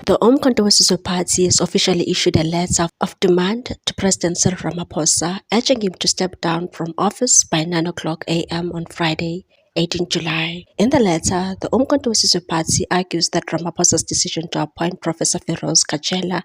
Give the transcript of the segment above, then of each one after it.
The Umkhonto weSizwe Party has officially issued a letter of demand to President Cyril Ramaphosa, urging him to step down from office by 9 a.m. on Friday, 18 July. In the letter, the Umkhonto weSizwe Party argues that Ramaphosa's decision to appoint Professor Feroz Kachela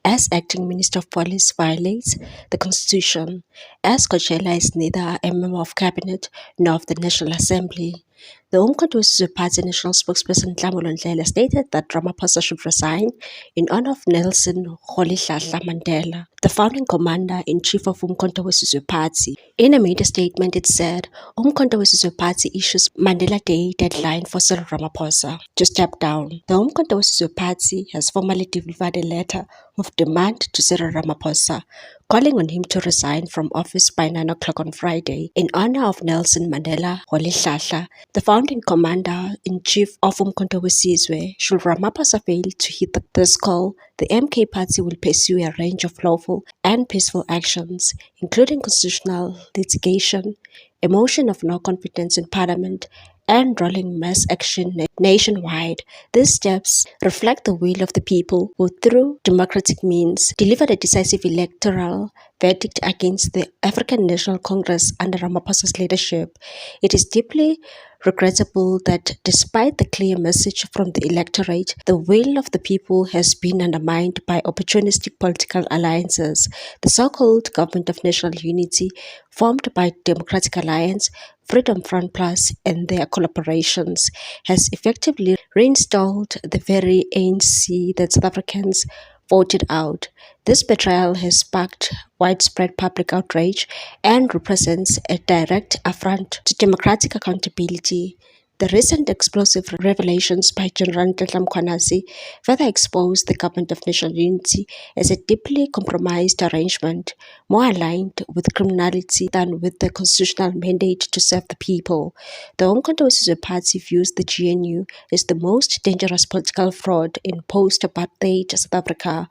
as acting Minister of Police violates the Constitution, as Kachela is neither a member of Cabinet nor of the National Assembly. The Umkhonto weSizwe Party national spokesperson Nhlamulo Ndlela stated that Ramaphosa should resign in honor of Nelson Rolihlahla Mandela, the founding commander-in-chief of Umkhonto weSizwe Party. In a media statement, it said, Umkhonto weSizwe Party issues Mandela Day deadline for Cyril Ramaphosa to step down. The Umkhonto weSizwe Party has formally delivered a letter of demand to Cyril Ramaphosa, calling on him to resign from office by 9 o'clock on Friday in honor of Nelson Mandela Rolihlahla, the founding commander-in-chief of Umkhonto weSizwe. Should Ramaphosa fail to hit this call, the MK Party will pursue a range of lawful and peaceful actions, including constitutional litigation, a motion of no confidence in Parliament, and rolling mass action nationwide. These steps reflect the will of the people who, through democratic means, delivered a decisive electoral verdict against the African National Congress under Ramaphosa's leadership. It is deeply regrettable that despite the clear message from the electorate, the will of the people has been undermined by opportunistic political alliances. The so-called Government of National Unity, formed by Democratic Alliance, Freedom Front Plus and their collaborations, has effectively reinstalled the very ANC that South Africans voted out. This betrayal has sparked widespread public outrage and represents a direct affront to democratic accountability. The recent explosive revelations by General Nhlanhla Mkhwanazi further expose the Government of National Unity as a deeply compromised arrangement, more aligned with criminality than with the constitutional mandate to serve the people. The Umkhonto weSizwe Party views the GNU as the most dangerous political fraud in post-apartheid South Africa,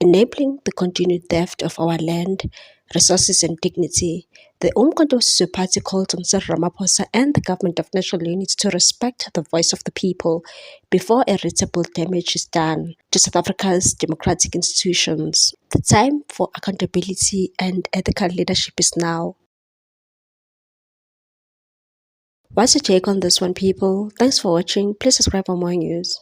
enabling the continued theft of our land, resources and dignity. The Umkhonto weSizwe Party calls on Cyril Ramaphosa and the Government of National Unity to respect the voice of the people before irreparable damage is done to South Africa's democratic institutions. The time for accountability and ethical leadership is now. What's your take on this one, people? Thanks for watching. Please subscribe for more news.